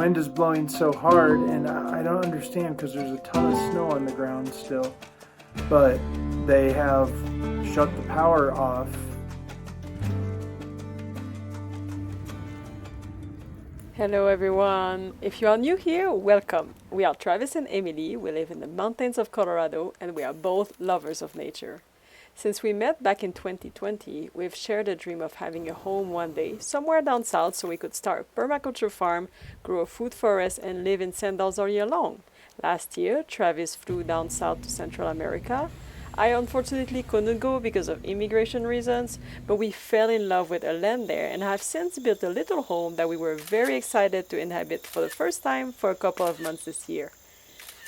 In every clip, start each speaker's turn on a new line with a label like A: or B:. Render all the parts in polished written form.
A: wind is blowing so hard, and I don't understand because there's a ton of snow on the ground still. But they have shut the power off.
B: Hello everyone! If you are new here, welcome! We are Travis and Emily, we live in the mountains of Colorado and we are both lovers of nature. Since we met back in 2020, we've shared a dream of having a home one day, somewhere down south so we could start a permaculture farm, grow a food forest and live in sandals all year long. Last year, Travis flew down south to Central America. I unfortunately couldn't go because of immigration reasons, but we fell in love with a land there and have since built a little home that we were very excited to inhabit for the first time for a couple of months this year.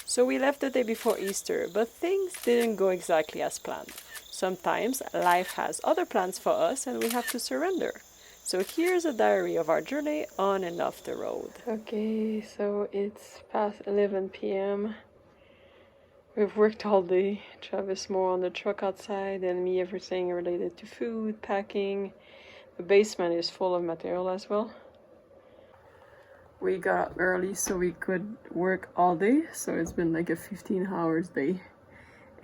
B: So we left the day before Easter, but things didn't go exactly as planned. Sometimes life has other plans for us and we have to surrender. So here's a diary of our journey on and off the road. Okay, so it's past 11 p.m. We've worked all day. Travis more on the truck outside and me everything related to food, packing. The basement is full of material as well. We got up early so we could work all day. So it's been like a 15 hours day.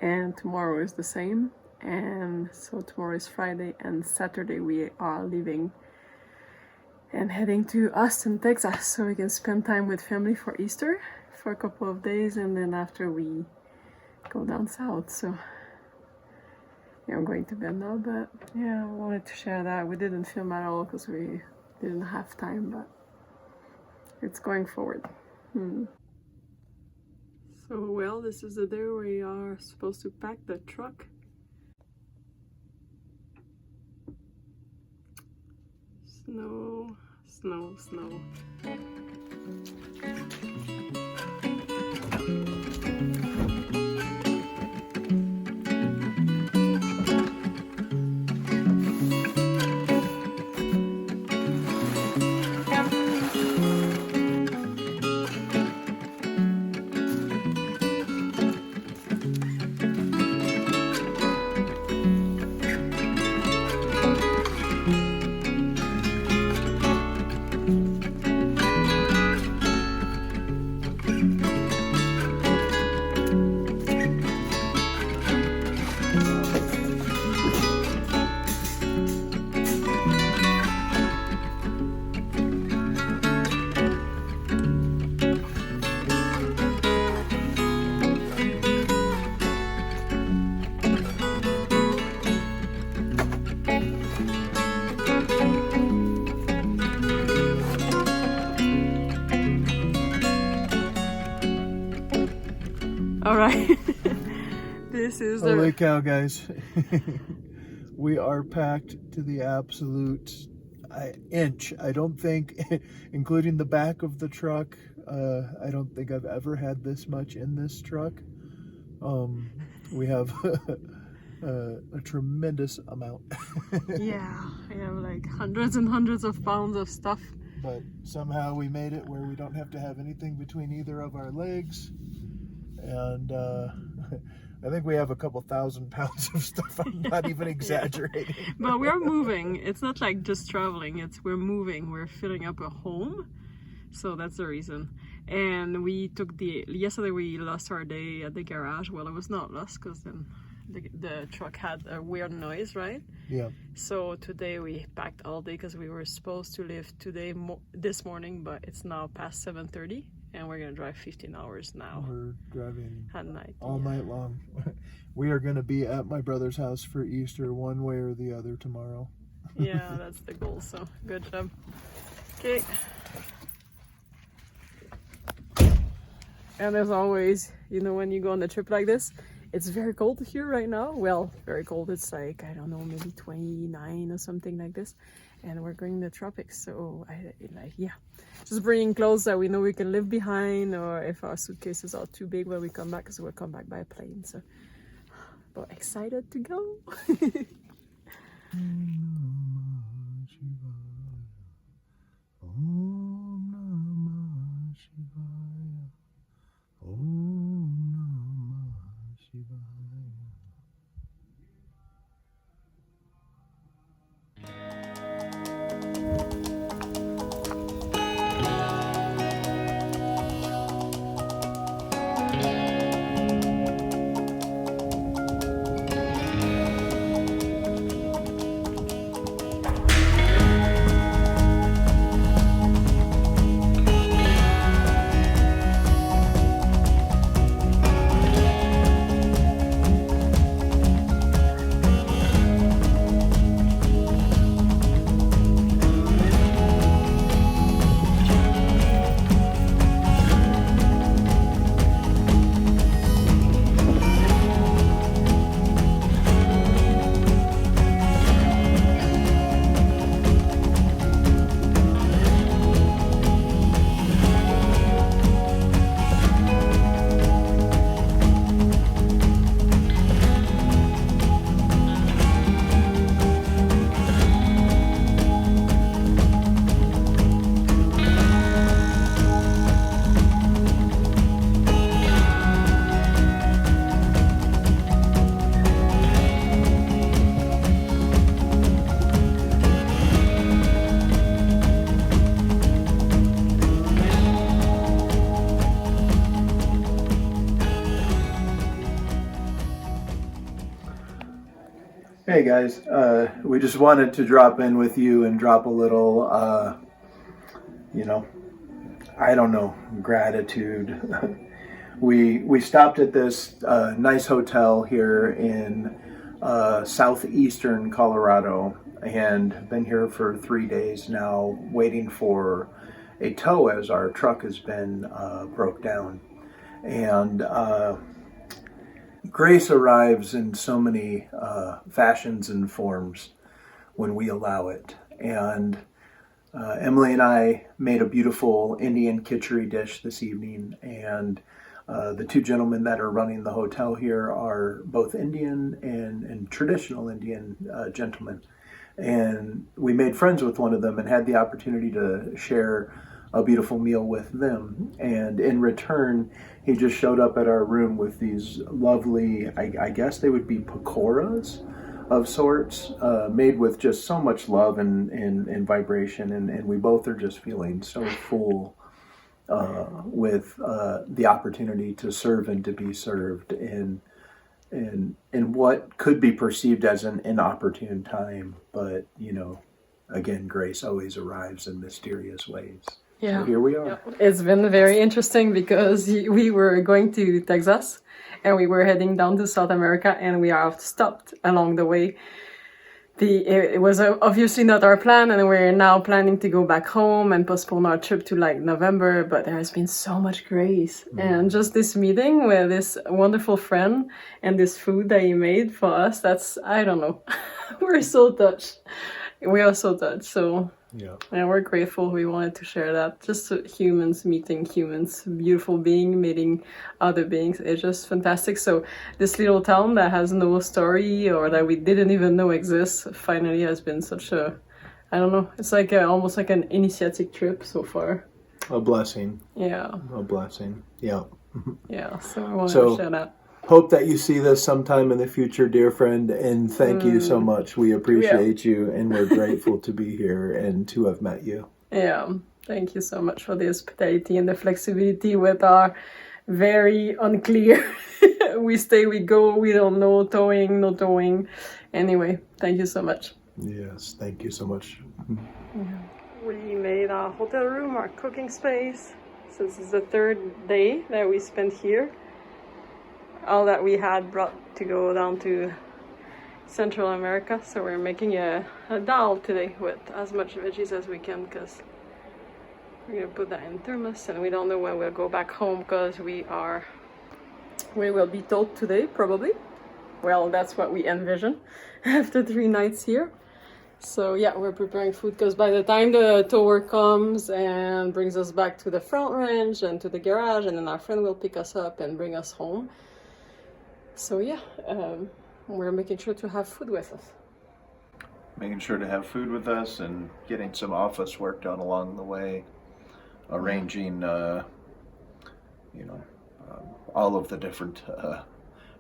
B: And tomorrow is the same. And so tomorrow is Friday and Saturday we are leaving and heading to Austin, Texas. So we can spend time with family for Easter for a couple of days. And then after we go down south. So yeah, I'm going to bed now, but yeah, I wanted to share that. We didn't film at all because we didn't have time, but it's going forward. So well, this is the day we are supposed to pack the truck. Snow, snow, snow. All right, this is the
A: Holy cow, guys. We are packed to the absolute inch. I don't think, including the back of the truck, I don't think I've ever had this much in this truck. We have a tremendous amount.
B: yeah, we have like hundreds and hundreds of pounds of stuff.
A: But somehow we made it where we don't have to have anything between either of our legs. And I think we have a couple 1,000 pounds of stuff. I'm not even exaggerating.
B: But we're moving. It's not like just traveling. We're moving. We're filling up a home. So that's the reason. And we took yesterday we lost our day at the garage. Well, it was not lost because then the truck had a weird noise, right?
A: Yeah.
B: So today we packed all day because we were supposed to leave this morning, but it's now past 7:30. And we're gonna drive 15 hours now.
A: We're driving
B: at night,
A: all night long. We are gonna be at my brother's house for Easter one way or the other tomorrow.
B: Yeah, that's the goal, so good job. Okay. And as always, you know, when you go on a trip like this, it's very cold here right now. Well, very cold. It's like, I don't know, maybe 29 or something like this. And we're going to the tropics, so just bringing clothes that we know we can leave behind, or if our suitcases are too big when we come back, because we'll come back by plane. So, but excited to go.
A: Hey guys, we just wanted to drop in with you and drop a little, you know, I don't know, gratitude. We stopped at this nice hotel here in southeastern Colorado and been here for 3 days now, waiting for a tow as our truck has been broke down. And grace arrives in so many fashions and forms when we allow it. And Emily and I made a beautiful Indian kitchery dish this evening, and the two gentlemen that are running the hotel here are both Indian and traditional Indian gentlemen. And we made friends with one of them and had the opportunity to share a beautiful meal with them. And in return, he just showed up at our room with these lovely, I guess they would be pakoras of sorts, made with just so much love and vibration. And we both are just feeling so full with the opportunity to serve and to be served in what could be perceived as an inopportune time. But, again, grace always arrives in mysterious ways.
B: Yeah.
A: So here we are.
B: Yeah. It's been very interesting because we were going to Texas and we were heading down to South America, and we have stopped along the way. It was obviously not our plan, and we're now planning to go back home and postpone our trip to November, but there has been so much grace. And just this meeting with this wonderful friend and this food that he made for us, I don't know. We're so touched. We are so touched. So yeah, we're grateful. We wanted to share that. Just humans meeting humans, beautiful being meeting other beings. It's just fantastic. So this little town that has no story or that we didn't even know exists finally has been such a, I don't know, it's like almost like an initiatic trip so far.
A: A blessing.
B: Yeah.
A: A blessing. Yeah.
B: Yeah. So I wanted to share that.
A: Hope that you see this sometime in the future, dear friend, and thank you so much. We appreciate you, and we're grateful to be here and to have met you.
B: Yeah, thank you so much for the hospitality and the flexibility with our very unclear. We stay, we go, we don't know, towing, no towing. Anyway, thank you so much.
A: Yes, thank you so much.
B: Yeah. We made our hotel room our cooking space. So this is the third day that we spent here. All that we had brought to go down to Central America, so we're making a dal today with as much veggies as we can, because we're gonna put that in thermos, and we don't know when we'll go back home because we will be towed today probably. Well, that's what we envision after 3 nights here. So yeah, we're preparing food because by the time the tower comes and brings us back to the front range and to the garage, and then our friend will pick us up and bring us home. So yeah, we're making sure to have food with us.
C: Making sure to have food with us and getting some office work done along the way, arranging, all of the different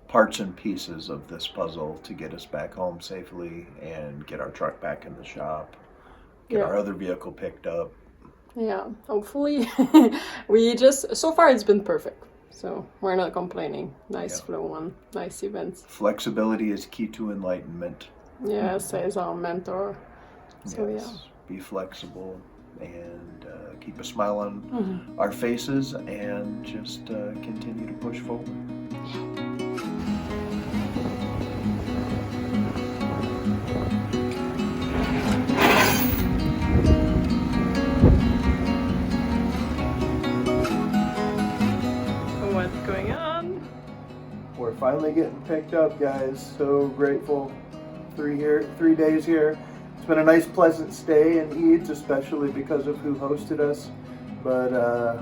C: parts and pieces of this puzzle to get us back home safely and get our truck back in the shop, get our other vehicle picked up.
B: Yeah, hopefully. So far it's been perfect. So we're not complaining. Nice flow on, nice events.
C: Flexibility is key to enlightenment.
B: Yeah, says our mentor. So yes,
C: be flexible and keep a smile on our faces and just continue to push forward.
B: What's going on?
A: We're finally getting picked up, guys. So grateful. 3 days here. It's been a nice, pleasant stay in Eads, especially because of who hosted us. But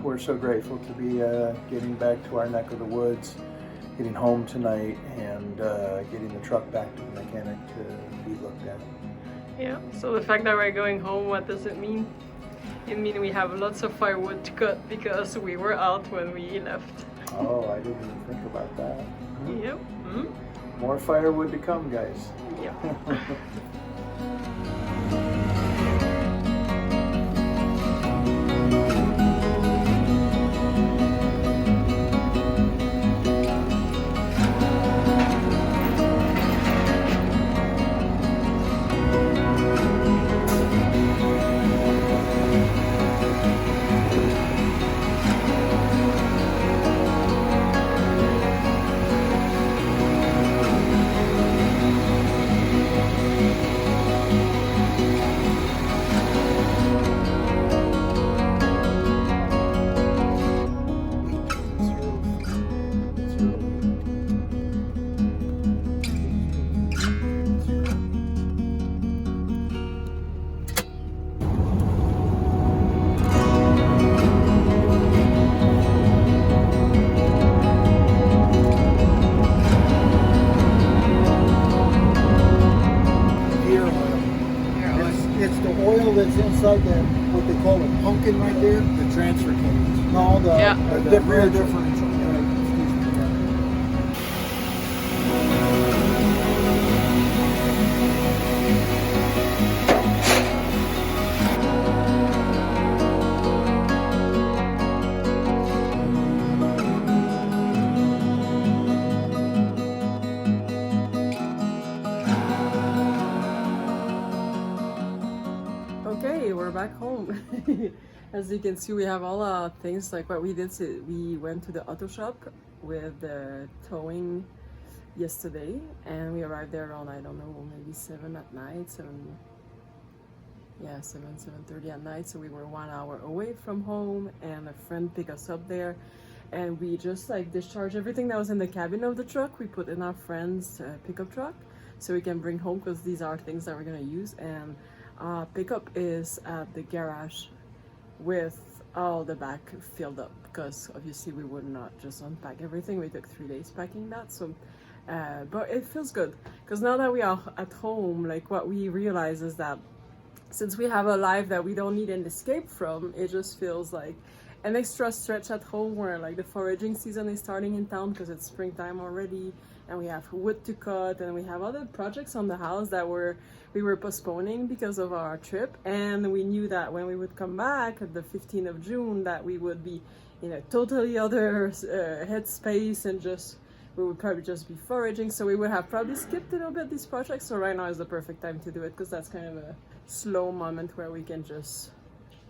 A: we're so grateful to be getting back to our neck of the woods, getting home tonight, and getting the truck back to the mechanic to be looked at.
B: Yeah, so the fact that we're going home, what does it mean? It means we have lots of firewood to cut because we were out when we left.
A: Oh, I didn't even think about that.
B: Yep.
A: More firewood to come, guys.
B: Yep.
D: beside that, what they call a pumpkin right there.
A: The transfer cables.
D: No, the
B: Yeah.
D: the
A: Rear
D: rear differential.
A: Excuse me. Yeah.
B: Okay, we're back home. As you can see, we have all our things. Like what we did, we went to the auto shop with the towing yesterday, and we arrived there around, I don't know, maybe 7 at night, 7:30 at night. So we were 1 hour away from home, and a friend picked us up there, and we just like discharged everything that was in the cabin of the truck. We put in our friend's pickup truck so we can bring home, because these are things that we're gonna use. And pickup is at the garage with all the back filled up, because obviously we would not just unpack everything. We took 3 days packing that. So but it feels good, because now that we are at home, like what we realize is that since we have a life that we don't need an escape from, it just feels like an extra stretch at home, where like the foraging season is starting in town because it's springtime already, and we have wood to cut, and we have other projects on the house that we were postponing because of our trip. And we knew that when we would come back at the 15th of June, that we would be in a totally other headspace, and just we would probably just be foraging. So we would have probably skipped a little bit these projects. So right now is the perfect time to do it, because that's kind of a slow moment where we can just,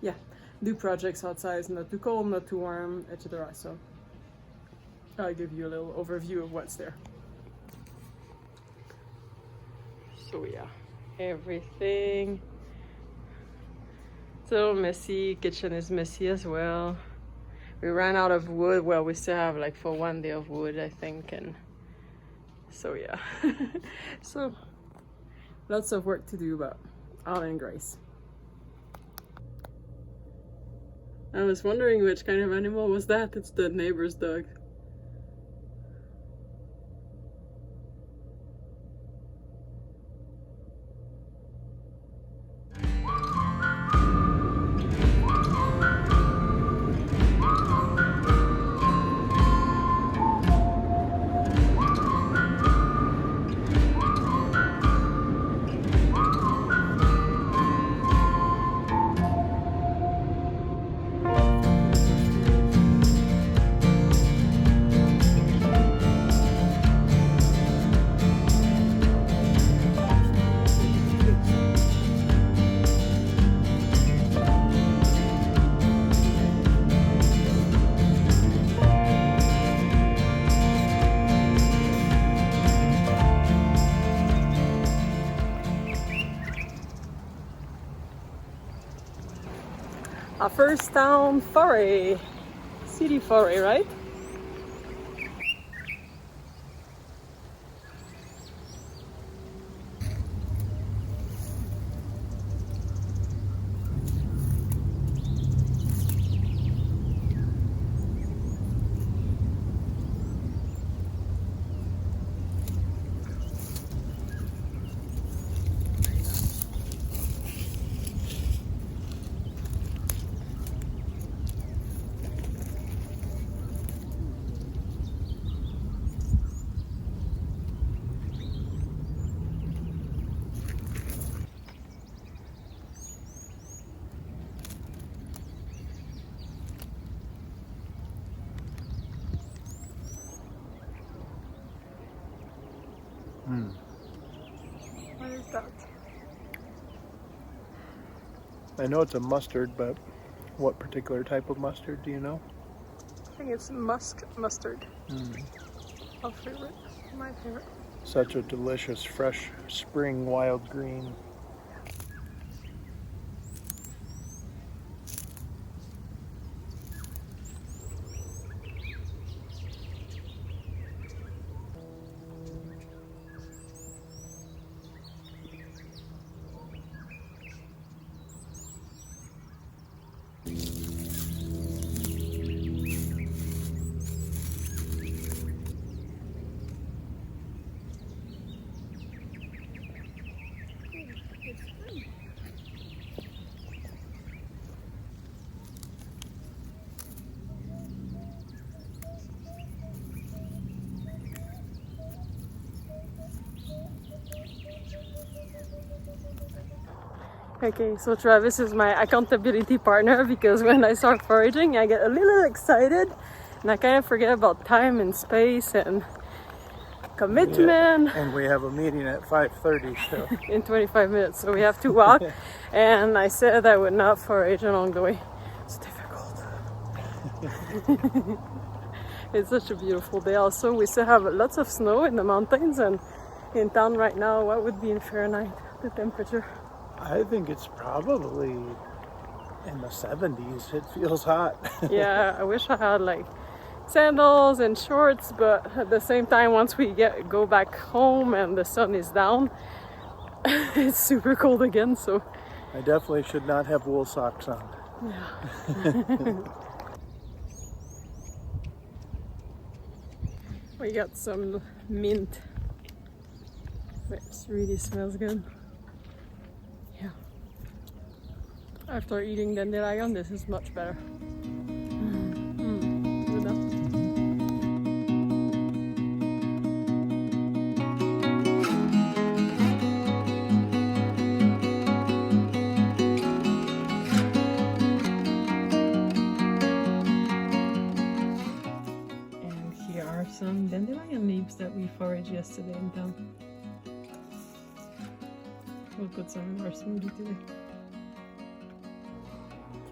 B: yeah, do projects outside. It's not too cold, not too warm, etc. So I'll give you a little overview of what's there. So yeah, everything. It's a little messy. Kitchen is messy as well. We ran out of wood. Well, we still have like for 1 day of wood, I think, and so yeah. So lots of work to do, but all in grace. I was wondering which kind of animal was that. It's the neighbor's dog. Our first town foray, city foray, right? What is that?
A: I know it's a mustard, but what particular type of mustard do you know?
B: I think it's musk mustard. Our favorite, my favorite.
A: Such a delicious, fresh spring wild green.
B: Okay, so Travis is my accountability partner because when I start foraging, I get a little excited and I kind of forget about time and space and commitment.
A: Yeah. And we have a meeting at 5:30, so
B: In 25 minutes, so we have to walk. And I said I would not forage along the way. It's difficult. It's such a beautiful day. Also, we still have lots of snow in the mountains, and in town right now, what would be in Fahrenheit the temperature?
A: I think it's probably in the 70s. It feels hot.
B: Yeah, I wish I had like sandals and shorts, but at the same time, once we go back home and the sun is down, it's super cold again. So
A: I definitely should not have wool socks on.
B: yeah. We got some mint. It really smells good. Yeah. After eating dandelion, this is much better. Good enough. And here are some dandelion leaves that we foraged yesterday in town. We'll put some in our smoothie today.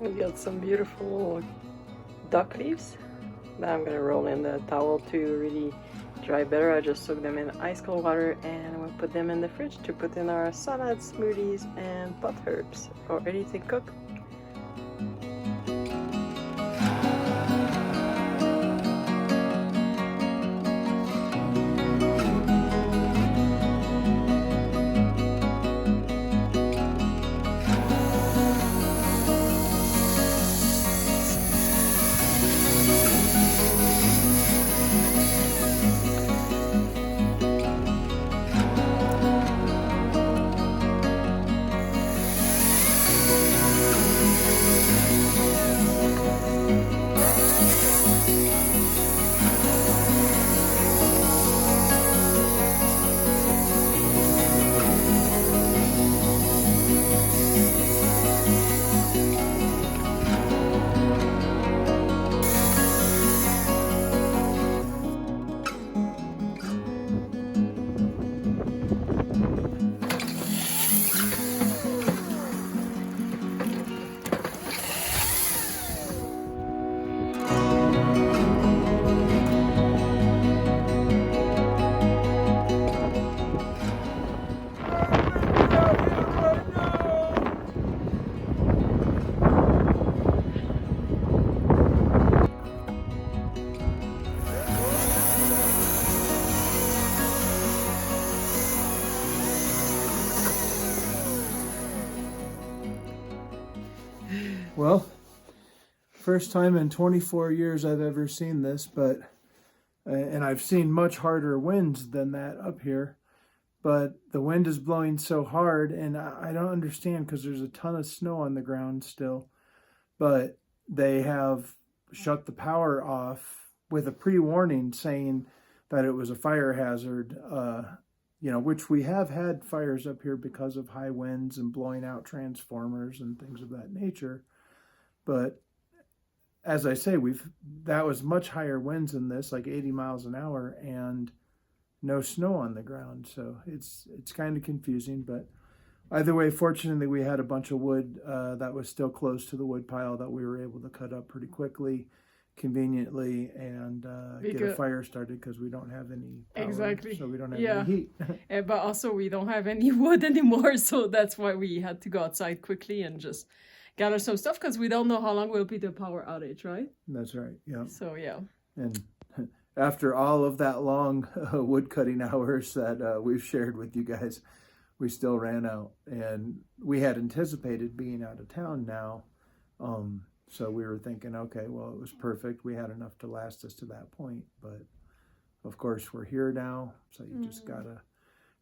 B: We got some beautiful duck leaves that I'm gonna roll in the towel to really dry better. I just soak them in ice cold water and we'll put them in the fridge to put in our salads, smoothies, and pot herbs or anything cooked.
A: Well, first time in 24 years I've ever seen this, but and I've seen much harder winds than that up here, but the wind is blowing so hard, and I don't understand because there's a ton of snow on the ground still, but they have shut the power off with a pre-warning saying that it was a fire hazard, which we have had fires up here because of high winds and blowing out transformers and things of that nature. But as I say, that was much higher winds than this, like 80 miles an hour, and no snow on the ground. So it's kind of confusing. But either way, fortunately, we had a bunch of wood that was still close to the wood pile that we were able to cut up pretty quickly, conveniently, and get a fire started because we don't have any power,
B: Exactly.
A: so we don't have any heat.
B: But also we don't have any wood anymore, so that's why we had to go outside quickly and just gather some stuff because we don't know how long will be the power outage, right?
A: That's right. Yeah.
B: So yeah.
A: And after all of that long wood cutting hours that we've shared with you guys, we still ran out, and we had anticipated being out of town now. So we were thinking, okay, well, it was perfect. We had enough to last us to that point, but of course we're here now. So you just gotta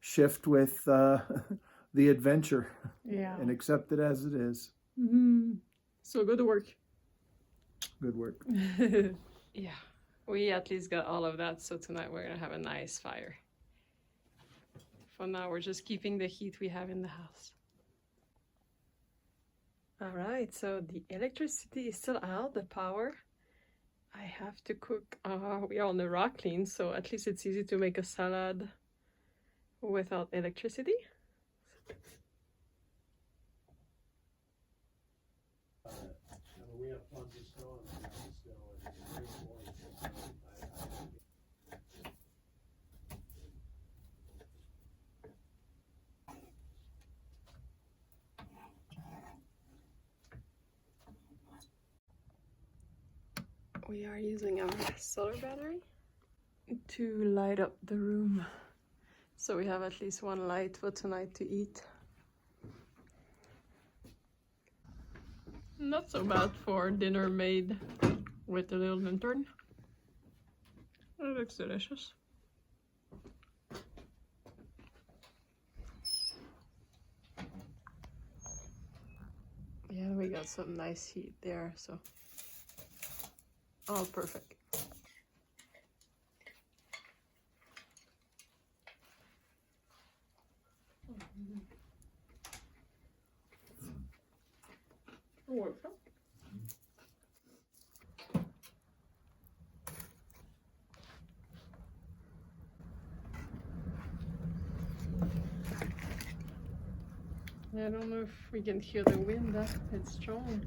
A: shift with the adventure, and accept it as it is.
B: Mm-hmm. So good work.
A: Good work.
B: Yeah, we at least got all of that. So tonight we're gonna have a nice fire. For now, we're just keeping the heat we have in the house. All right, so the electricity is still out, the power. I have to cook. We are on the rock clean, so at least it's easy to make a salad without electricity.
A: We have tons of snow and
B: We are using our solar battery to light up the room. So we have at least one light for tonight to eat. Not so bad for dinner made with a little lantern. It looks delicious. Yeah, we got some nice heat there, so all perfect. I don't know if we can hear the wind, it's strong.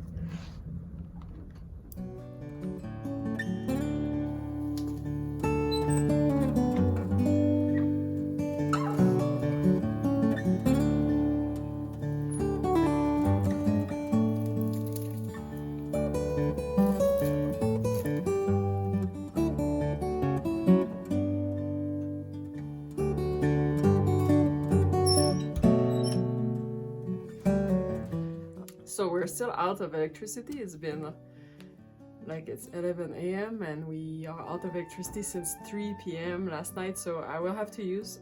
B: So we're still out of electricity. It's been like it's 11 a.m. and we are out of electricity since 3 p.m. last night. So I will have to use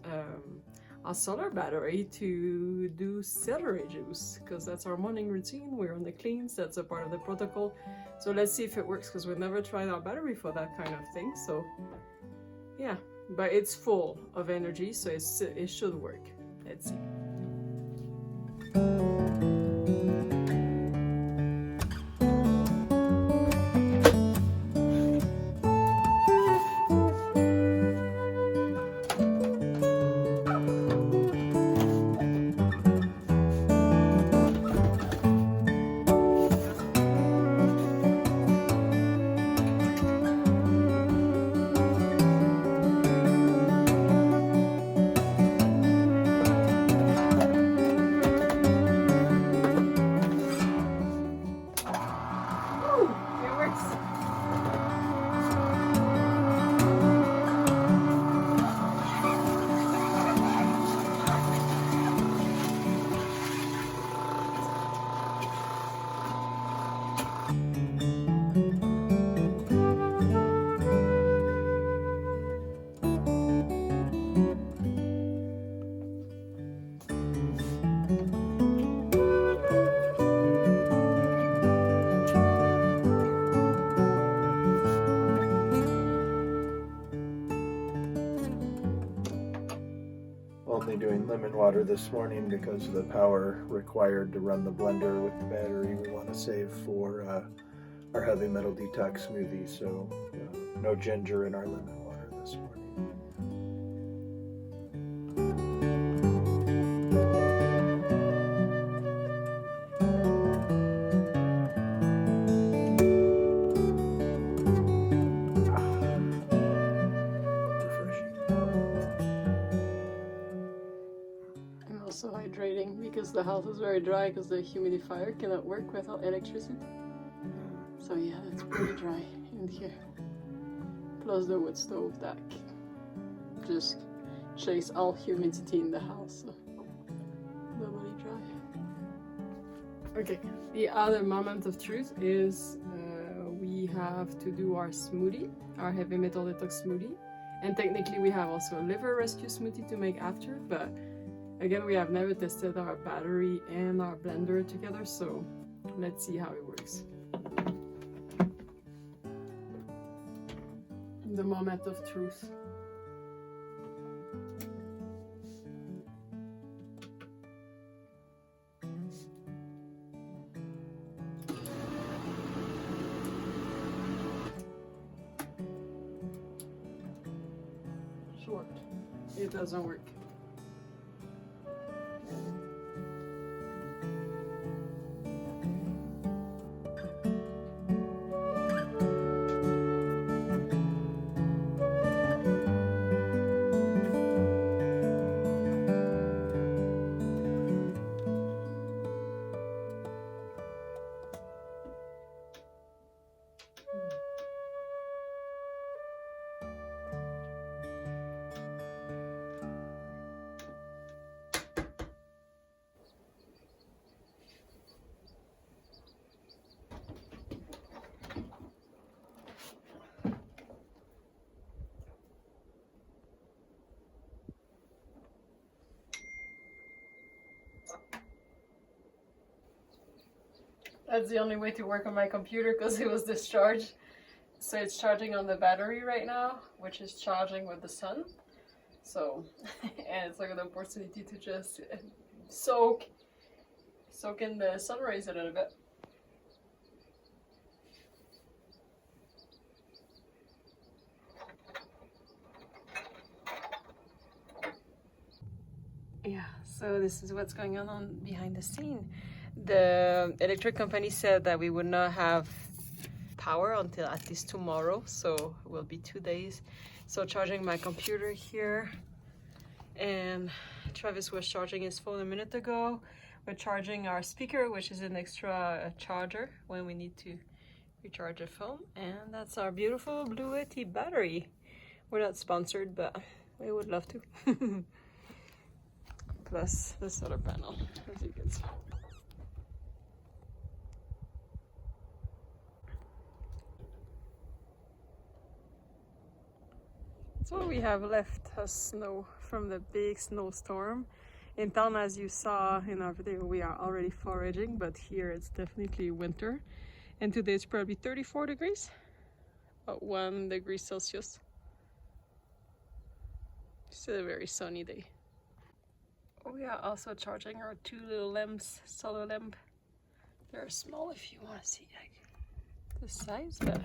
B: a solar battery to do celery juice because that's our morning routine. We're on the cleans. That's a part of the protocol. So let's see if it works because we've never tried our battery for that kind of thing. So yeah, but it's full of energy, so it should work. Let's see.
C: Only doing lemon water this morning because of the power required to run the blender with the battery. We want to save for our heavy metal detox smoothie, so no ginger in our lemon water this morning.
B: Also hydrating because the house is very dry because the humidifier cannot work without electricity. So yeah, it's pretty dry in here. Plus the wood stove that just chase all humidity in the house. So nobody dry. Okay, the other moment of truth is we have to do our smoothie, our heavy metal detox smoothie. And technically we have also a liver rescue smoothie to make after, but again, we have never tested our battery and our blender together, so let's see how it works. The moment of truth. It doesn't work. That's the only way to work on my computer because it was discharged. So it's charging on the battery right now, which is charging with the sun. So, and it's like an opportunity to just soak in the sun rays a little bit. Yeah, so this is what's going on behind the scene. The electric company said that we would not have power until at least tomorrow, so it will be 2 days. So charging my computer here, and Travis was charging his phone a minute ago. We're charging our speaker, which is an extra charger when we need to recharge a phone, and that's our beautiful Blue Yeti battery. We're not sponsored, but we would love to. Plus the solar panel, as you can see. That's what we have left as snow from the big snowstorm. In town, as you saw in our video, we are already foraging, but here it's definitely winter. And today it's probably 34 degrees, about 1 degree Celsius. It's a very sunny day. We are also charging our 2 little lamps, solar lamp. They're small if you want to see like the size, but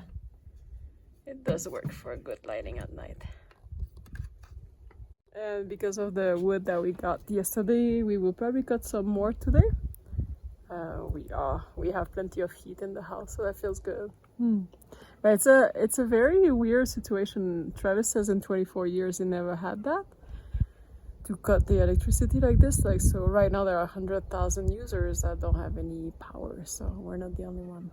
B: it does work for good lighting at night. And because of the wood that we got yesterday, we will probably cut some more today. We have plenty of heat in the house, so that feels good. But it's a very weird situation. Travis says in 24 years he never had that, to cut the electricity like this. Like, so right now there are 100,000 users that don't have any power, so we're not the only one.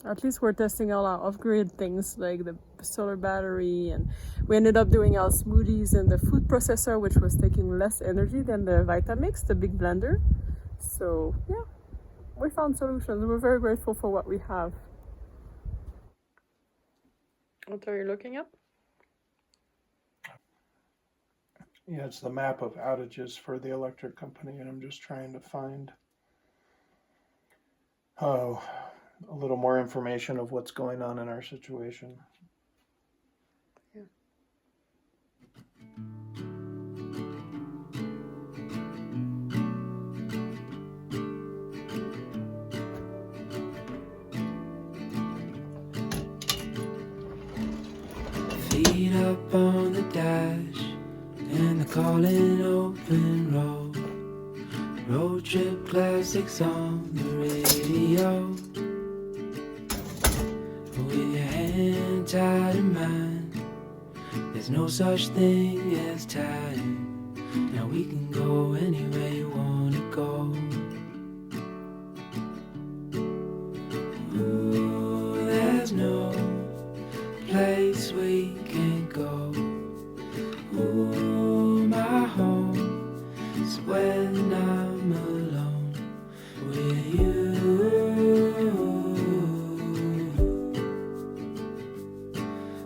B: At least we're testing all our off-grid things like the solar battery, and we ended up doing our smoothies in the food processor, which was taking less energy than the Vitamix, the big blender. So yeah, we found solutions. We're very grateful for what we have. What are you looking at?
C: Yeah, it's the map of outages for the electric company, and I'm just trying to find a little more information of what's going on in our situation.
B: Yeah.
E: Feet up on the dash and the calling open road. Road trip classics on the radio. With your hand tied in mine, there's no such thing as time. Now we can go anywhere you wanna go. Ooh, there's no place we can't go. Ooh, my home is when I'm alone with you.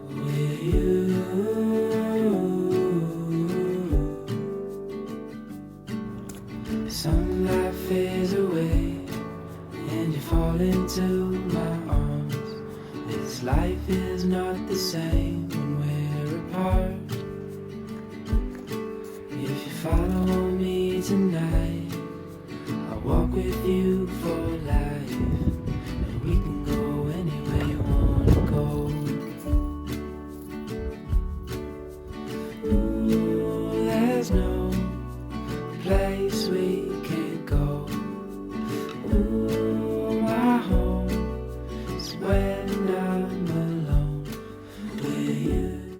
E: With you. Sunlight fades away and you fall into my arms. This life is not the same when we're apart. If you follow me tonight,